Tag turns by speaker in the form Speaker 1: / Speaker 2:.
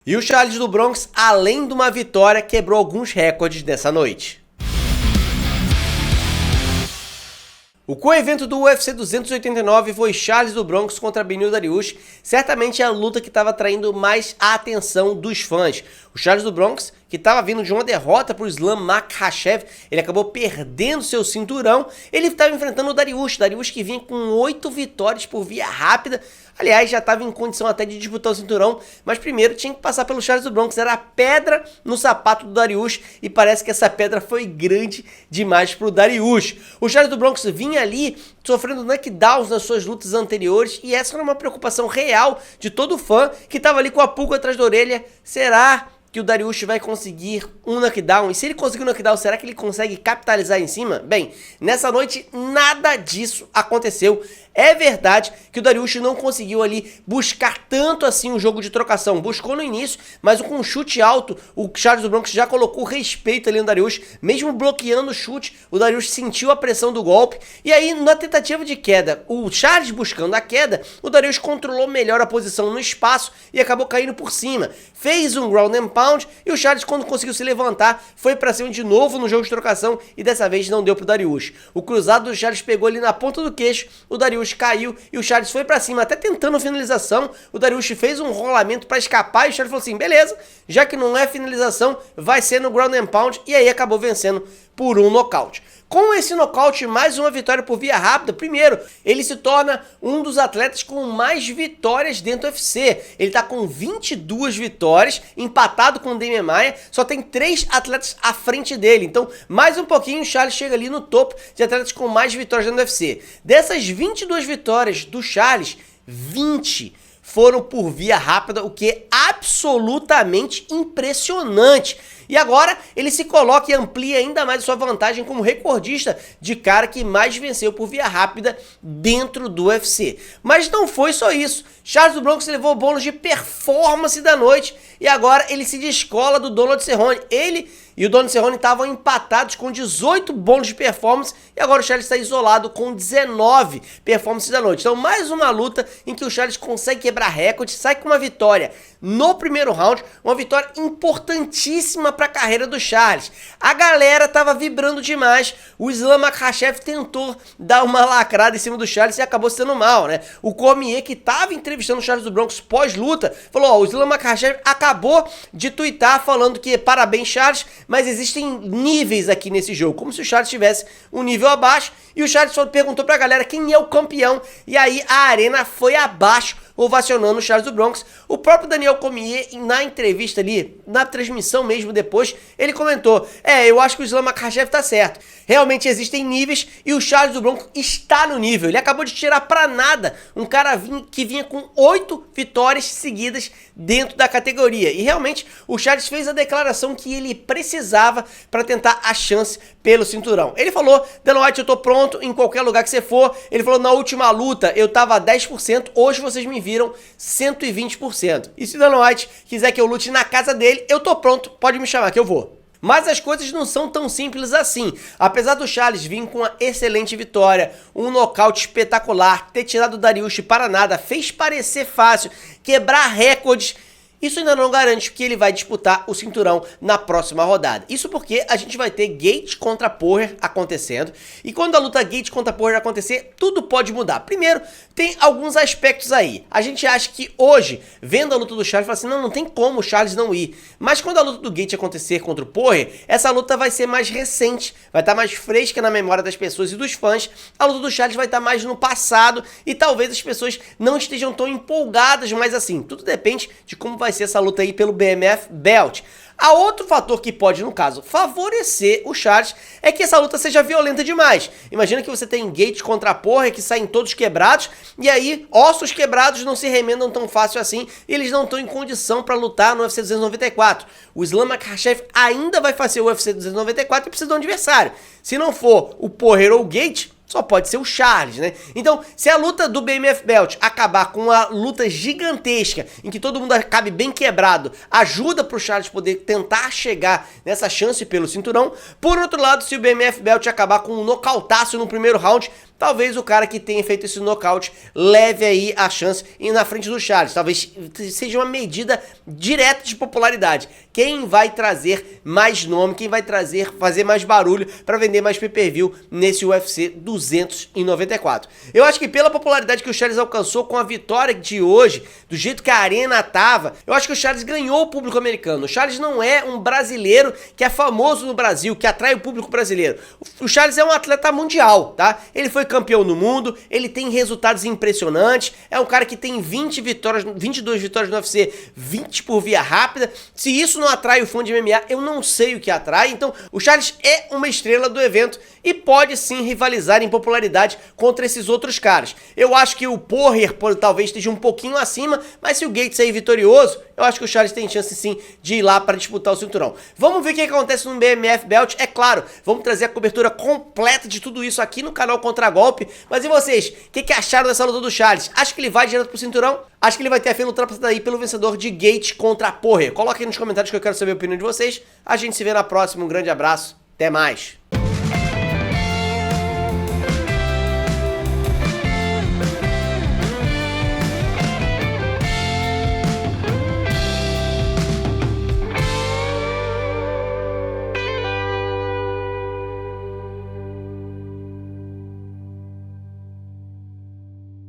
Speaker 1: E o Charles do Bronx, além de uma vitória, quebrou alguns recordes nessa noite. O co-evento do UFC 289 foi Charles do Bronx contra Beneil Dariush, certamente a luta que estava atraindo mais a atenção dos fãs. O Charles do Bronx, que estava vindo de uma derrota para o Islam Makhachev, ele acabou perdendo seu cinturão, ele estava enfrentando o Dariush que vinha com 8 vitórias por via rápida, aliás já estava em condição até de disputar o cinturão, mas primeiro tinha que passar pelo Charles do Bronx, era a pedra no sapato do Dariush e parece que essa pedra foi grande demais para o Dariush. O Charles do Bronx vinha ali sofrendo knockdowns nas suas lutas anteriores e essa era uma preocupação real de todo fã que estava ali com a pulga atrás da orelha. Será que o Dariush vai conseguir um knockdown? E se ele conseguir um knockdown, será que ele consegue capitalizar em cima? Bem, nessa noite nada disso aconteceu. É verdade que o Dariush não conseguiu ali buscar tanto assim um jogo de trocação. Buscou no início, mas com um chute alto, o Charles do Bronx já colocou respeito ali no Dariush. Mesmo bloqueando o chute, o Dariush sentiu a pressão do golpe. E aí, na tentativa de queda, o Charles buscando a queda, o Dariush controlou melhor a posição no espaço e acabou caindo por cima. Fez um ground and pound e o Charles, quando conseguiu se levantar, foi pra cima de novo no jogo de trocação e dessa vez não deu pro Dariush. O cruzado do Charles pegou ali na ponta do queixo, o Dariush caiu e o Charles foi pra cima, até tentando finalização. O Dariush fez um rolamento pra escapar e o Charles falou assim, beleza, já que não é finalização, vai ser no ground and pound, e aí acabou vencendo por um nocaute. Com esse nocaute, mais uma vitória por via rápida. Primeiro, ele se torna um dos atletas com mais vitórias dentro do UFC. Ele tá com 22 vitórias, empatado com o Demian Maia, só tem 3 atletas à frente dele. Então, mais um pouquinho, o Charles chega ali no topo de atletas com mais vitórias dentro do UFC. Dessas 22 vitórias do Charles, 20 foram por via rápida, o que é absolutamente impressionante. E agora ele se coloca e amplia ainda mais a sua vantagem como recordista de cara que mais venceu por via rápida dentro do UFC. Mas não foi só isso. Charles do Bronx levou o bônus de performance da noite e agora ele se descola do Donald Cerrone. Ele e o Donald Cerrone estavam empatados com 18 bônus de performance e agora o Charles está isolado com 19 performances da noite. Então mais uma luta em que o Charles consegue quebrar recorde, sai com uma vitória no primeiro round, uma vitória importantíssima para a carreira do Charles. A galera tava vibrando demais, o Islam Makhachev tentou dar uma lacrada em cima do Charles e acabou sendo mal, né? O Cormier, que tava entrevistando o Charles do Bronx pós-luta, falou, ó, o Islam Makhachev acabou de tuitar falando que parabéns Charles, mas existem níveis aqui nesse jogo, como se o Charles tivesse um nível abaixo, e o Charles perguntou pra galera quem é o campeão, e aí a arena foi abaixo, ovacionando o Charles do Bronx. O próprio Daniel Cormier, na entrevista ali, na transmissão mesmo depois, ele comentou, eu acho que o Islam Makhachev tá certo, realmente existem níveis e o Charles do Bronx está no nível, ele acabou de tirar pra nada um cara que vinha com 8 vitórias seguidas dentro da categoria, e realmente o Charles fez a declaração que ele precisava para tentar a chance pelo cinturão. Ele falou, Dana White, eu tô pronto em qualquer lugar que você for. Ele falou, na última luta eu tava 10%, hoje vocês me viram 120%. E se Dana White quiser que eu lute na casa dele, eu tô pronto, pode me chamar que eu vou. Mas as coisas não são tão simples assim. Apesar do Charles vir com uma excelente vitória, um nocaute espetacular, ter tirado o Dariush para nada, fez parecer fácil, quebrar recordes, isso ainda não garante que ele vai disputar o cinturão na próxima rodada. Isso porque a gente vai ter Gaethje contra Poirier acontecendo. E quando a luta Gaethje contra Poirier acontecer, tudo pode mudar. Primeiro, tem alguns aspectos aí. A gente acha que hoje, vendo a luta do Charles, fala assim, não tem como o Charles não ir. Mas quando a luta do Gaethje acontecer contra o Poirier, essa luta vai ser mais recente, vai estar mais fresca na memória das pessoas e dos fãs. A luta do Charles vai estar mais no passado e talvez as pessoas não estejam tão empolgadas, mas assim, tudo depende de como vai ser essa luta aí pelo BMF Belt. Há outro fator que pode, no caso, favorecer o Charles é que essa luta seja violenta demais. Imagina que você tem Gaethje contra Poirier que saem todos quebrados e aí ossos quebrados não se remendam tão fácil assim e eles não estão em condição para lutar no UFC 294. O Islam Makhachev ainda vai fazer o UFC 294 e precisa de um adversário. Se não for o Poirier ou o Gaethje, só pode ser o Charles, né? Então, se a luta do BMF Belt acabar com uma luta gigantesca, em que todo mundo acabe bem quebrado, ajuda pro Charles poder tentar chegar nessa chance pelo cinturão. Por outro lado, se o BMF Belt acabar com um nocautaço no primeiro round, talvez o cara que tenha feito esse nocaute leve aí a chance e na frente do Charles. Talvez seja uma medida direta de popularidade. Quem vai trazer mais nome, quem vai fazer mais barulho para vender mais pay-per-view nesse UFC 294. Eu acho que pela popularidade que o Charles alcançou com a vitória de hoje, do jeito que a arena tava, eu acho que o Charles ganhou o público americano. O Charles não é um brasileiro que é famoso no Brasil, que atrai o público brasileiro. O Charles é um atleta mundial, tá? Ele foi campeão no mundo, ele tem resultados impressionantes, é um cara que tem 22 vitórias no UFC, 20 por via rápida. Se isso não atrai o fã de MMA, eu não sei o que atrai. Então, o Charles é uma estrela do evento e pode sim rivalizar em popularidade contra esses outros caras. Eu acho que o Poirier talvez esteja um pouquinho acima, mas se o Gates sair vitorioso, eu acho que o Charles tem chance sim de ir lá para disputar o cinturão. Vamos ver o que acontece no BMF Belt, é claro, vamos trazer a cobertura completa de tudo isso aqui no canal Contragolpe. Mas e vocês? O que acharam dessa luta do Charles? Acho que ele vai direto pro cinturão? Acho que ele vai ter a fila ultrapassada aí pelo vencedor de Gates contra Poirier? Coloca aí nos comentários que eu quero saber a opinião de vocês. A gente se vê na próxima, um grande abraço, até mais!